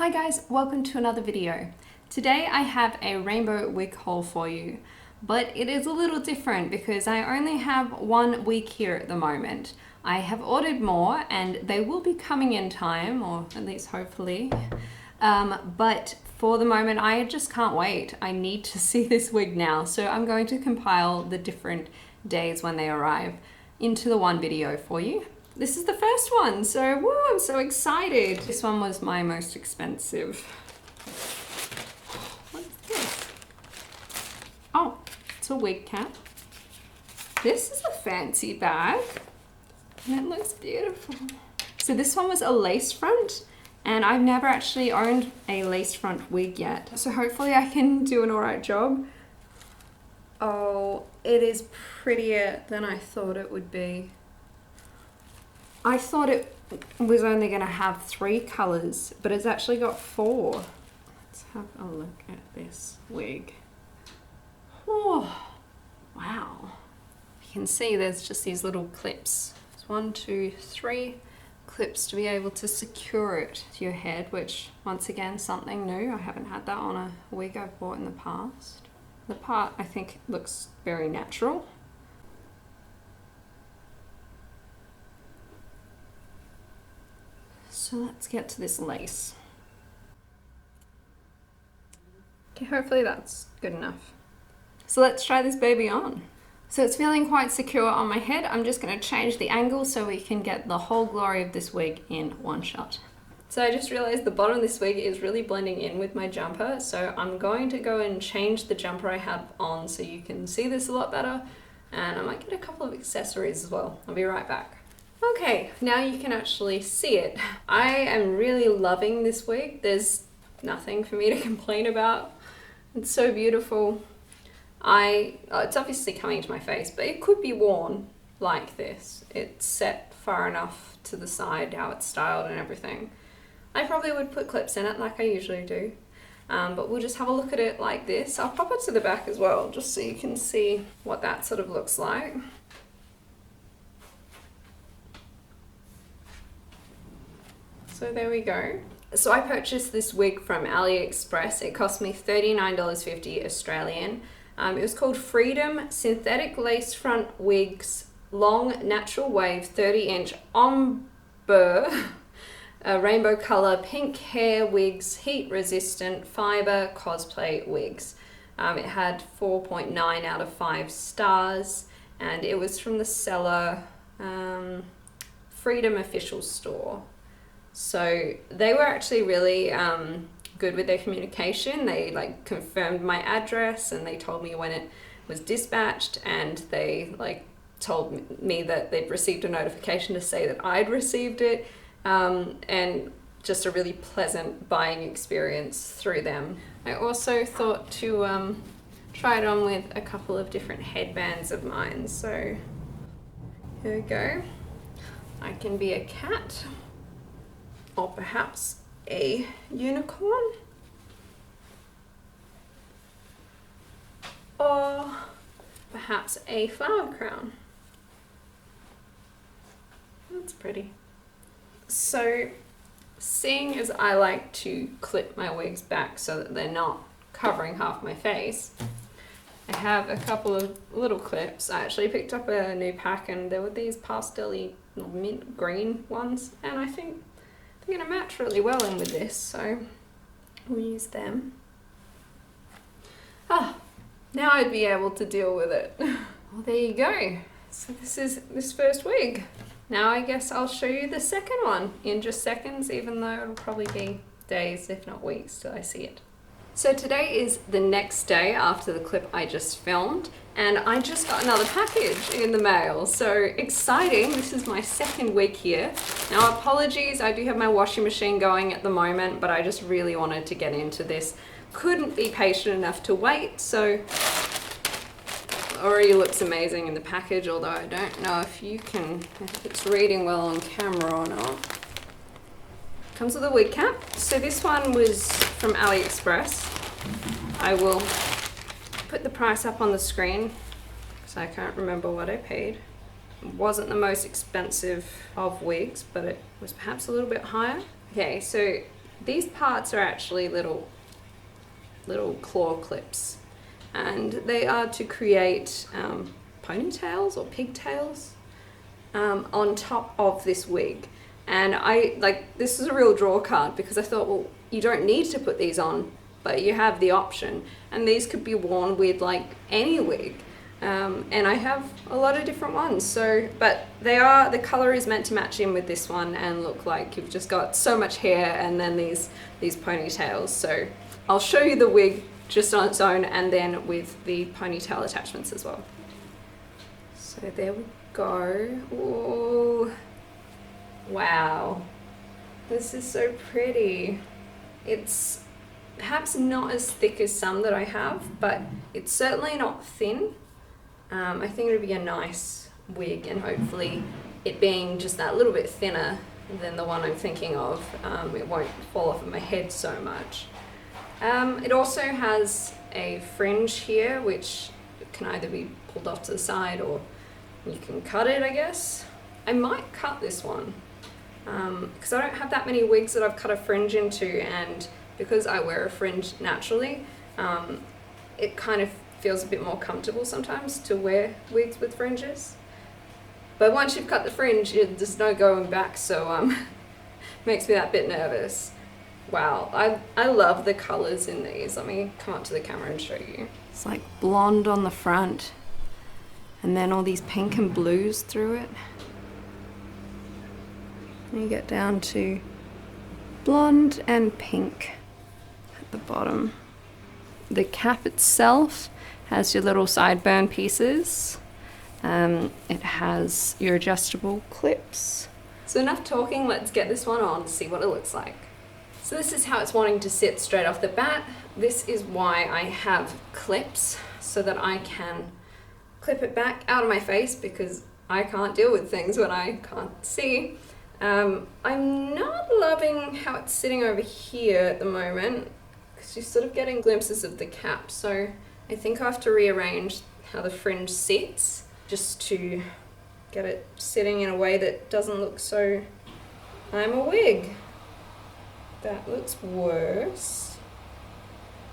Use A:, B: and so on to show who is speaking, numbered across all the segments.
A: Hi guys, welcome to another video. Today I have a rainbow wig haul for you, but it is a little different because I only have one wig here at the moment. I have ordered more and they will be coming in time, or at least hopefully. But for the moment I just can't wait. I need to see this wig now, so I'm going to compile the different days when they arrive into the one video for you. This is the first one, so woo, I'm so excited. This one was my most expensive. What is this? Oh, it's a wig cap. This is a fancy bag, and it looks beautiful. So this one was a lace front, and I've never actually owned a lace front wig yet. So hopefully I can do an alright job. Oh, it is prettier than I thought it would be. I thought it was only going to have 3 colors, but it's actually got 4. Let's have a look at this wig. Oh, wow. You can see there's just these little clips. There's 1, 2, 3 clips to be able to secure it to your head, which once again, something new. I haven't had that on a wig I've bought in the past. The part I think looks very natural. So let's get to this lace. Okay, hopefully that's good enough. So let's try this baby on. So it's feeling quite secure on my head. I'm just going to change the angle so we can get the whole glory of this wig in one shot. So I just realized the bottom of this wig is really blending in with my jumper, so I'm going to go and change the jumper I have on so you can see this a lot better, and I might get a couple of accessories as well. I'll be right back. Okay, now you can actually see it. I am really loving this wig. There's nothing for me to complain about. It's so beautiful. It's obviously coming to my face, but it could be worn like this. It's set far enough to the side, how it's styled and everything. I probably would put clips in it like I usually do, but we'll just have a look at it like this. I'll pop it to the back as well, just so you can see what that sort of looks like. So there we go. So I purchased this wig from AliExpress. It cost me $39.50 Australian. It was called Freedom Synthetic Lace Front Wigs Long Natural Wave 30-inch Ombre Rainbow Color Pink Hair Wigs Heat Resistant Fiber Cosplay Wigs. It had 4.9 out of 5 stars, and it was from the seller Freedom Official Store. So they were actually really good with their communication. They confirmed my address and they told me when it was dispatched, and they told me that they'd received a notification to say that I'd received it, and just a really pleasant buying experience through them. I also thought to try it on with a couple of different headbands of mine. So here we go. I can be a cat, or perhaps a unicorn, or perhaps a flower crown. That's pretty. So, seeing as I like to clip my wigs back so that they're not covering half my face, I have a couple of little clips. I actually picked up a new pack and there were these pastel-y mint green ones, and I think they're going to match really well in with this, so we'll use them. Now I'd be able to deal with it. Well, there you go. So this is this first wig. Now I guess I'll show you the second one in just seconds, even though it'll probably be days, if not weeks, till I see it. So today is the next day after the clip I just filmed, and I just got another package in the mail. So exciting, this is my second wig here. Now apologies, I do have my washing machine going at the moment, but I just really wanted to get into this. Couldn't be patient enough to wait, so already looks amazing in the package, although I don't know if it's reading well on camera or not. Comes with a wig cap. So this one was from AliExpress. I will put the price up on the screen because I can't remember what I paid. It wasn't the most expensive of wigs, but it was perhaps a little bit higher. Okay, so these parts are actually little claw clips, and they are to create ponytails or pigtails on top of this wig. And this is a real draw card, because I thought, well, you don't need to put these on, but you have the option, and these could be worn with like any wig. And I have a lot of different ones, so, but the color is meant to match in with this one and look like you've just got so much hair and then these ponytails. So I'll show you the wig just on its own, and then with the ponytail attachments as well. So there we go. Ooh. Wow, this is so pretty. It's perhaps not as thick as some that I have, but it's certainly not thin. I think it would be a nice wig, and hopefully it being just that little bit thinner than the one I'm thinking of, it won't fall off of my head so much. It also has a fringe here, which can either be pulled off to the side or you can cut it, I guess. I might cut this one, because I don't have that many wigs that I've cut a fringe into, and because I wear a fringe naturally, it kind of feels a bit more comfortable sometimes to wear wigs with fringes. But once you've cut the fringe, there's no going back, so makes me that bit nervous. Wow, I love the colors in these. Let me come up to the camera and show you. It's like blonde on the front, and then all these pink and blues through it. And you get down to blonde and pink at the bottom. The cap itself has your little sideburn pieces. It has your adjustable clips. So enough talking, let's get this one on to see what it looks like. So this is how it's wanting to sit straight off the bat. This is why I have clips, so that I can clip it back out of my face, because I can't deal with things when I can't see. I'm not loving how it's sitting over here at the moment, because you're sort of getting glimpses of the cap, so I think I have to rearrange how the fringe sits, just to get it sitting in a way that doesn't look so I'm a wig. That looks worse.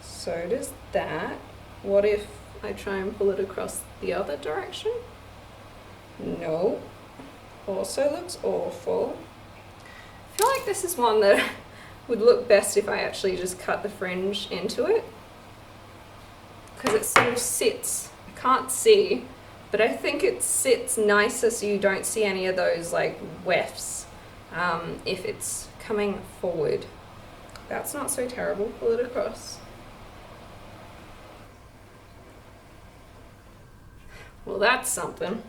A: So does that. What if I try and pull it across the other direction? No. Also looks awful. I feel like this is one that would look best if I actually just cut the fringe into it, because it sort of sits, I can't see, but I think it sits nicer so you don't see any of those like wefts if it's coming forward. That's not so terrible. Pull it across. Well, that's something.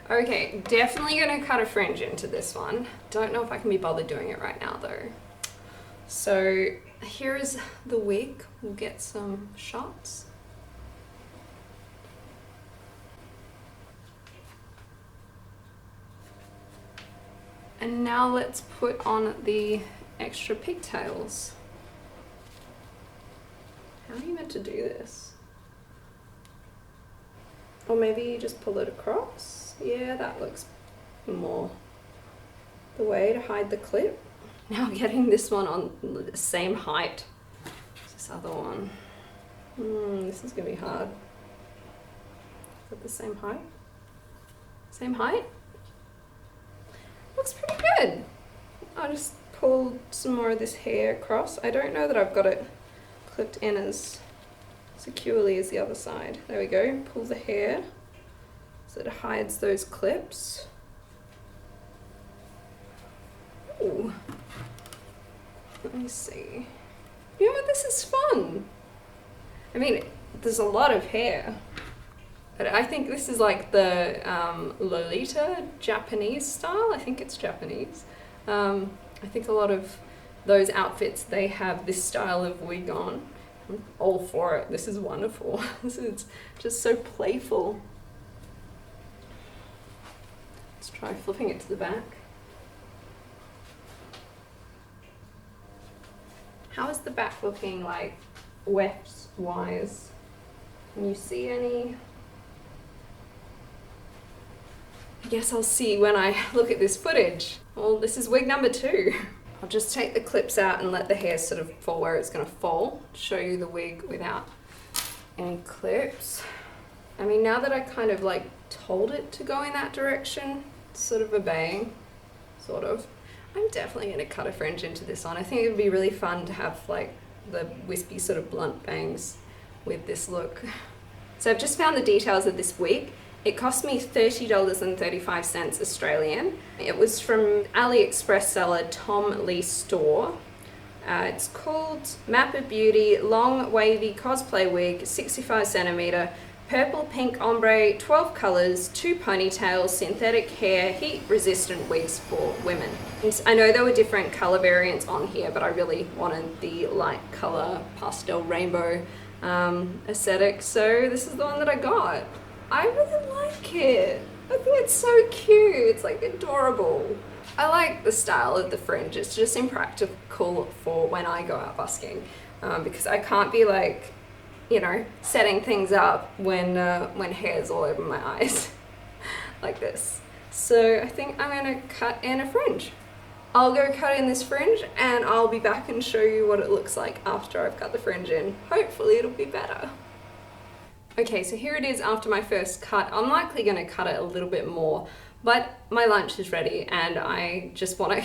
A: Okay, definitely gonna cut a fringe into this one. Don't know if I can be bothered doing it right now though. So here is the wig. We'll get some shots. And now let's put on the extra pigtails. How are you meant to do this? Or maybe you just pull it across? Yeah, that looks more the way to hide the clip. Now getting this one on the same height as this other one. This is gonna be hard. Is that the same height? Same height? Looks pretty good. I'll just pull some more of this hair across. I don't know that I've got it clipped in as securely as the other side. There we go. Pull the hair so it hides those clips. Ooh. Let me see. You know what? This is fun. I mean, there's a lot of hair. But I think this is like the Lolita Japanese style. I think it's Japanese. I think a lot of those outfits, they have this style of wig on. I'm all for it. This is wonderful. This is just so playful. Let's try flipping it to the back. How is the back looking, like, weft-wise? Can you see any? I guess I'll see when I look at this footage. Well, this is wig number 2. I'll just take the clips out and let the hair sort of fall where it's gonna fall. Show you the wig without any clips. I mean, now that I kind of like told it to go in that direction, it's sort of obeying, sort of. I'm definitely gonna cut a fringe into this one. I think it would be really fun to have like the wispy sort of blunt bangs with this look. So I've just found the details of this wig. It cost me $30.35 Australian. It was from AliExpress seller Tom Lee Store. It's called Map of Beauty Long Wavy Cosplay Wig, 65 centimeter, purple pink ombre, 12 colors, 2 ponytails, synthetic hair, heat resistant wigs for women. And I know there were different color variants on here, but I really wanted the light color pastel rainbow aesthetic, so this is the one that I got. I really like it. I think it's so cute. It's like adorable. I like the style of the fringe. It's just impractical for when I go out busking, because I can't be like, you know, setting things up when hair's all over my eyes like this. So I think I'm gonna cut in a fringe. I'll go cut in this fringe and I'll be back and show you what it looks like after I've cut the fringe in. Hopefully it'll be better. Okay, so here it is after my first cut. I'm likely gonna cut it a little bit more, but my lunch is ready and I just wanna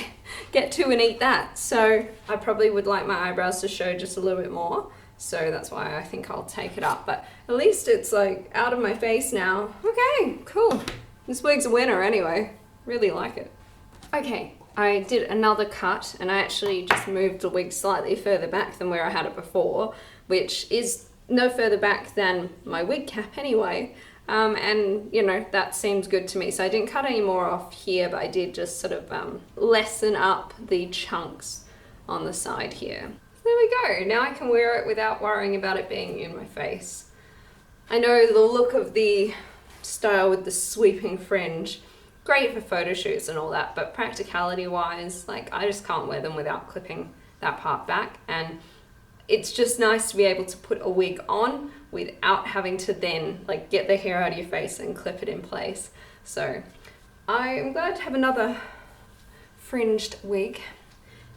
A: get to and eat that. So I probably would like my eyebrows to show just a little bit more. So that's why I think I'll take it up, but at least it's like out of my face now. Okay, cool. This wig's a winner anyway. Really like it. Okay, I did another cut and I actually just moved the wig slightly further back than where I had it before, which is no further back than my wig cap anyway. And you know, that seems good to me. So I didn't cut any more off here, but I did just sort of lessen up the chunks on the side here. There we go. Now I can wear it without worrying about it being in my face. I know the look of the style with the sweeping fringe, great for photo shoots and all that, but practicality wise, like I just can't wear them without clipping that part back. And it's just nice to be able to put a wig on without having to then like get the hair out of your face and clip it in place. So I'm glad to have another fringed wig.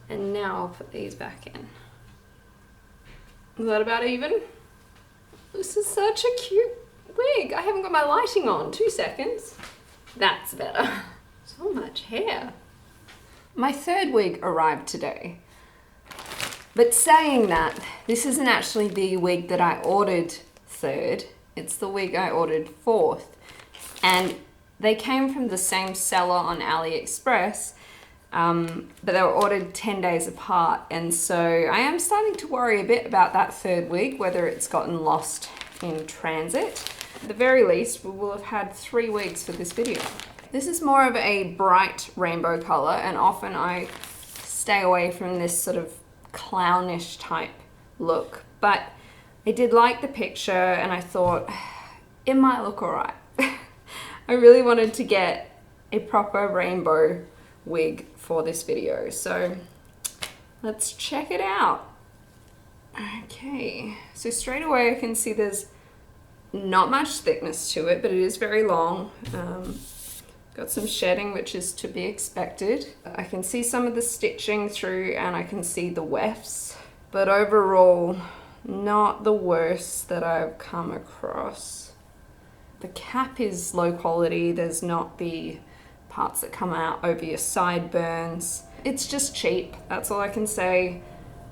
A: And now I'll put these back in. Is that about even? This is such a cute wig. I haven't got my lighting on. 2 seconds. That's better. So much hair. My third wig arrived today. But saying that, this isn't actually the wig that I ordered third. It's the wig I ordered fourth. And they came from the same seller on AliExpress, but they were ordered 10 days apart. And so I am starting to worry a bit about that third wig, whether it's gotten lost in transit. At the very least, we will have had 3 wigs for this video. This is more of a bright rainbow color, and often I stay away from this sort of clownish type look, but I did like the picture and I thought it might look alright. I really wanted to get a proper rainbow wig for this video, so let's check it out. Okay, so straight away I can see there's not much thickness to it, but it is very long. Got some shedding, which is to be expected. I can see some of the stitching through and I can see the wefts, but overall not the worst that I've come across. The cap is low quality. There's not the parts that come out over your sideburns. It's just cheap, that's all I can say.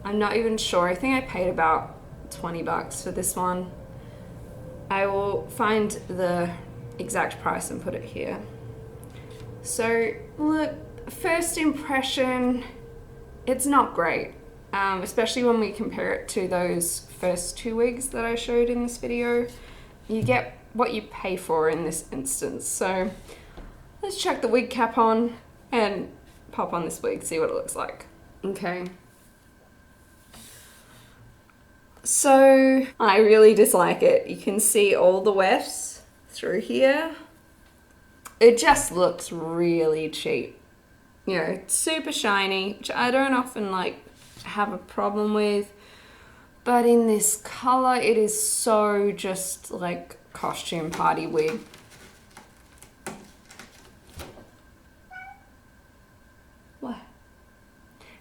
A: I'm not even sure. I think I paid about 20 bucks for this one. I will find the exact price and put it here. So look, first impression, it's not great, especially when we compare it to those first 2 wigs that I showed in this video. You get what you pay for in this instance. So let's chuck the wig cap on and pop on this wig, see what it looks like. Okay. So I really dislike it. You can see all the wefts through here. It just looks really cheap. You know, it's super shiny, which I don't often like have a problem with. But in this color, it is so just like costume party wig.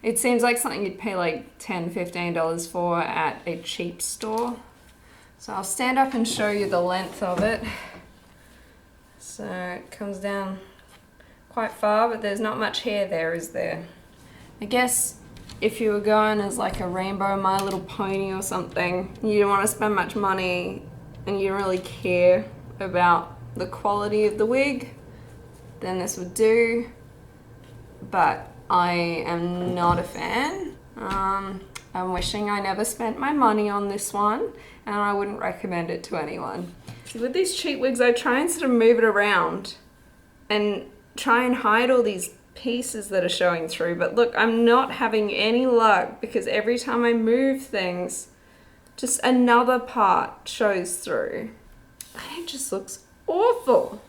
A: It seems like something you'd pay like $10, $15 for at a cheap store. So I'll stand up and show you the length of it. So it comes down quite far, but there's not much hair there, is there? I guess if you were going as like a rainbow My Little Pony or something, you didn't want to spend much money and you don't really care about the quality of the wig, then this would do. But I am not a fan. I'm wishing I never spent my money on this one, and I wouldn't recommend it to anyone. See, with these cheap wigs, I try and sort of move it around and try and hide all these pieces that are showing through. But look, I'm not having any luck because every time I move things, just another part shows through. It just looks awful.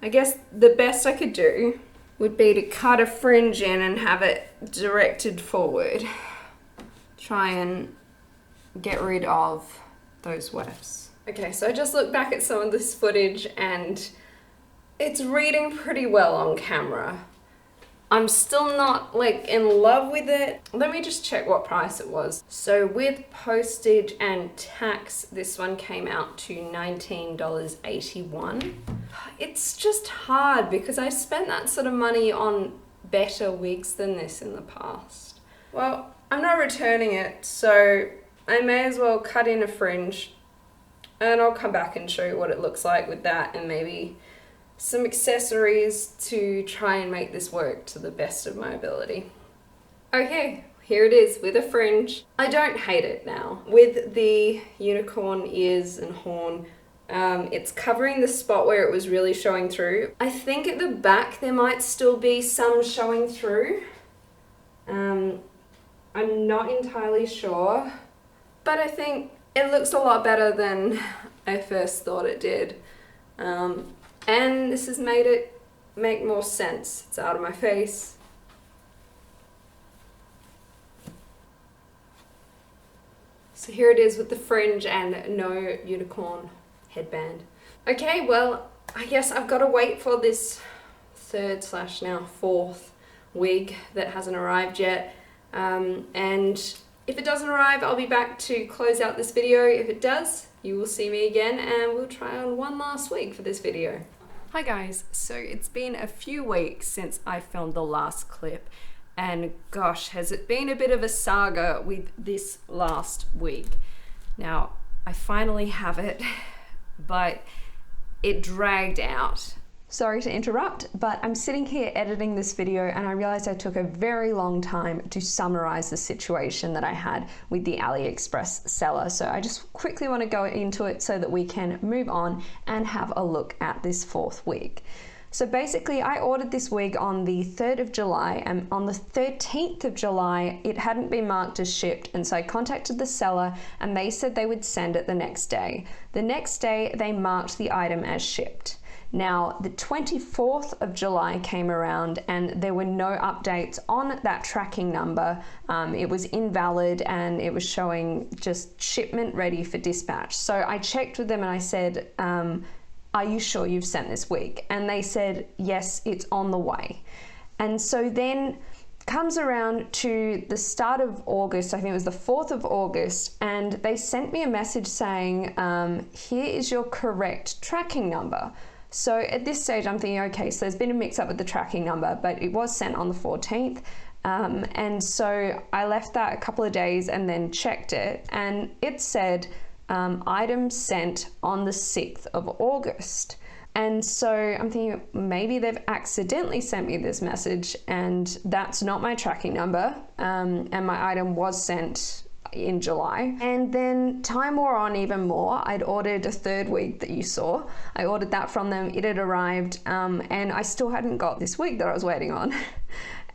A: I guess the best I could do would be to cut a fringe in and have it directed forward. Try and get rid of those wefts. Okay, so I just looked back at some of this footage and it's reading pretty well on camera. I'm still not like in love with it. Let me just check what price it was. So with postage and tax, this one came out to $19.81. It's just hard because I spent that sort of money on better wigs than this in the past. Well, I'm not returning it, so I may as well cut in a fringe and I'll come back and show you what it looks like with that and maybe some accessories to try and make this work to the best of my ability. Okay, here it is with a fringe. I don't hate it now. With the unicorn ears and horn, it's covering the spot where it was really showing through. I think at the back there might still be some showing through. I'm not entirely sure, but I think it looks a lot better than I first thought it did. And this has made it make more sense. It's out of my face. So here it is with the fringe and no unicorn headband. Okay, well, I guess I've got to wait for this third / now fourth wig that hasn't arrived yet. And if it doesn't arrive, I'll be back to close out this video. If it does, you will see me again and we'll try on one last wig for this video. Hi guys, so it's been a few weeks since I filmed the last clip and gosh, has it been a bit of a saga with this last wig. Now, I finally have it, but it dragged out. Sorry to interrupt, but I'm sitting here editing this video and I realized I took a very long time to summarize the situation that I had with the AliExpress seller. So I just quickly want to go into it so that we can move on and have a look at this fourth wig. So basically I ordered this wig on the 3rd of July and on the 13th of July it hadn't been marked as shipped, and so I contacted the seller and they said they would send it the next day. The next day they marked the item as shipped. Now, the 24th of July came around and there were no updates on that tracking number. It was invalid and it was showing just shipment ready for dispatch. So I checked with them and I said, are you sure you've sent this wig? And they said, yes, it's on the way. And so then comes around to the start of August, I think it was the 4th of August, and they sent me a message saying, here is your correct tracking number. So at this stage I'm thinking, okay, so there's been a mix up with the tracking number, but it was sent on the 14th. And so I left that a couple of days and then checked it and it said item sent on the 6th of August. And so I'm thinking maybe they've accidentally sent me this message and that's not my tracking number. And my item was sent in July. And then time wore on even more. I'd ordered a third wig that you saw. I ordered that from them, it had arrived, and I still hadn't got this wig that I was waiting on.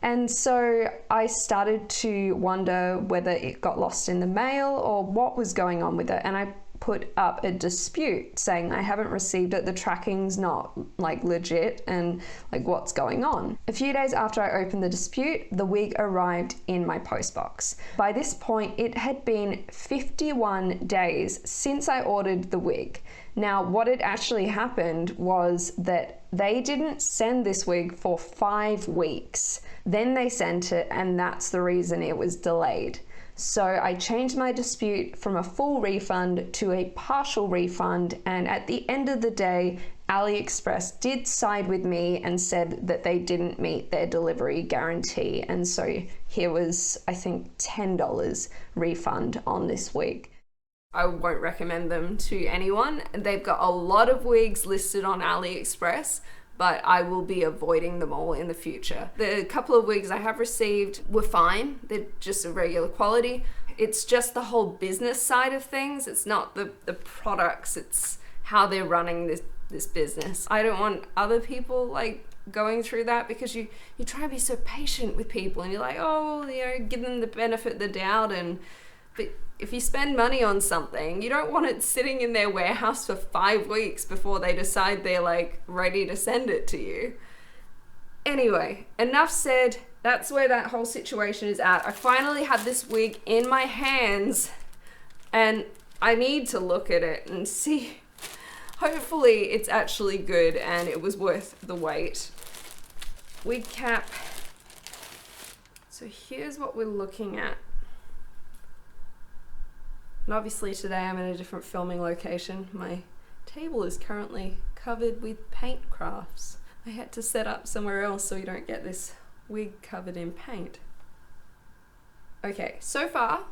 A: And so I started to wonder whether it got lost in the mail or what was going on with it. And I put up a dispute saying I haven't received it, the tracking's not like legit, and like what's going on. A few days after I opened the dispute, the wig arrived in my postbox. By this point it had been 51 days since I ordered the wig.
B: Now, what had actually happened was that they didn't send this wig for 5 weeks. Then they sent it, and that's the reason it was delayed. So I changed my dispute from a full refund to a partial refund, and at the end of the day, AliExpress did side with me and said that they didn't meet their delivery guarantee. And so here was, I think, $10 refund on this wig. I won't recommend them to anyone. They've got a lot of wigs listed on AliExpress, but I will be avoiding them all in the future. The couple of wigs I have received were fine. They're just a regular quality. It's just the whole business side of things. It's not the products, it's how they're running this business. I don't want other people like going through that, because you try to be so patient with people and you're like, oh, you know, give them the benefit of the doubt, but if you spend money on something, you don't want it sitting in their warehouse for 5 weeks before they decide they're like ready to send it to you. Anyway, enough said. That's where that whole situation is at. I finally have this wig in my hands and I need to look at it and see. Hopefully it's actually good and it was worth the wait. Wig cap. So here's what we're looking at. And obviously today I'm in a different filming location. My table is currently covered with paint crafts. I had to set up somewhere else so you don't get this wig covered in paint. Okay, so far,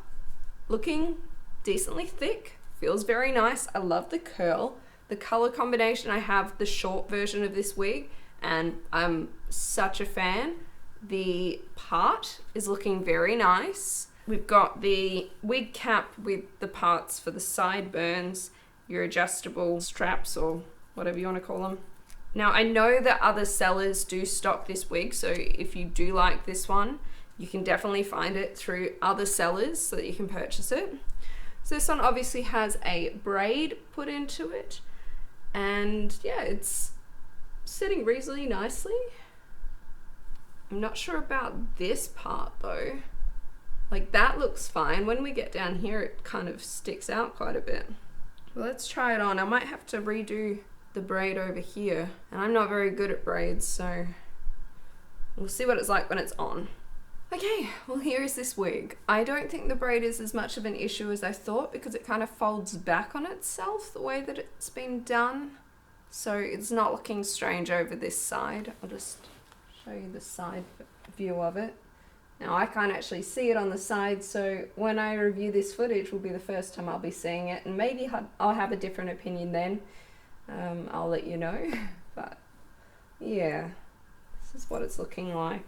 B: looking decently thick, feels very nice. I love the curl. The color combination, I have the short version of this wig and I'm such a fan. The part is looking very nice. We've got the wig cap with the parts for the sideburns, your adjustable straps or whatever you want to call them. Now I know that other sellers do stock this wig, so if you do like this one, you can definitely find it through other sellers so that you can purchase it. So this one obviously has a braid put into it, and yeah, it's sitting reasonably nicely. I'm not sure about this part though. Like that looks fine. When we get down here, it kind of sticks out quite a bit. Well, let's try it on. I might have to redo the braid over here. And I'm not very good at braids, so we'll see what it's like when it's on. Okay, well here is this wig. I don't think the braid is as much of an issue as I thought, because it kind of folds back on itself the way that it's been done. So it's not looking strange over this side. I'll just show you the side view of it. Now I can't actually see it on the side, so when I review this footage will be the first time I'll be seeing it, and maybe I'll have a different opinion then. I'll let you know, but yeah, this is what it's looking like.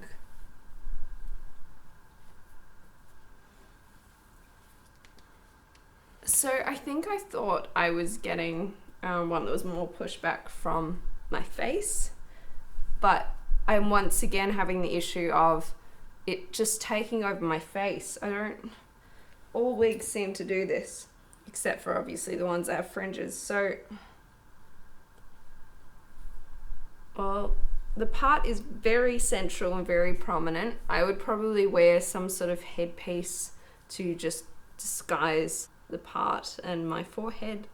B: So I think I thought I was getting one that was more pushed back from my face, but I'm once again having the issue of it just taking over my face. All wigs seem to do this, except for obviously the ones that have fringes. So, well, the part is very central and very prominent. I would probably wear some sort of headpiece to just disguise the part and my forehead,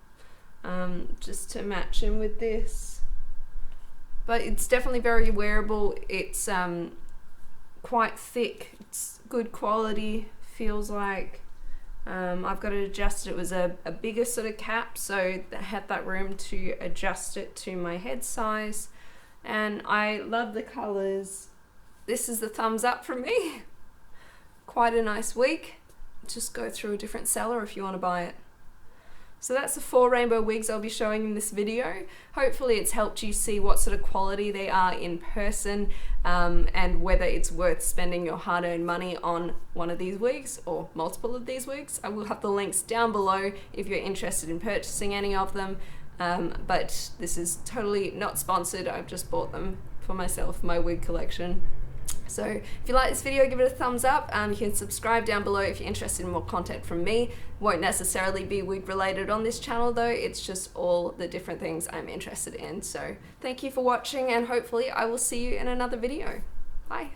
B: just to match in with this. But it's definitely very wearable. It's quite thick, it's good quality, feels like. I've got it adjusted. It was a bigger sort of cap, so I had that room to adjust it to my head size, and I love the colors. This is the thumbs up from me. Quite a nice wig. Just go through a different seller if you want to buy it. So that's the 4 rainbow wigs I'll be showing in this video. Hopefully it's helped you see what sort of quality they are in person, and whether it's worth spending your hard-earned money on one of these wigs or multiple of these wigs. I will have the links down below if you're interested in purchasing any of them, but this is totally not sponsored. I've just bought them for myself, my wig collection. So if you like this video, give it a thumbs up. You can subscribe down below if you're interested in more content from me. Won't necessarily be wig related on this channel though, it's just all the different things I'm interested in. So thank you for watching, and hopefully I will see you in another video. Bye.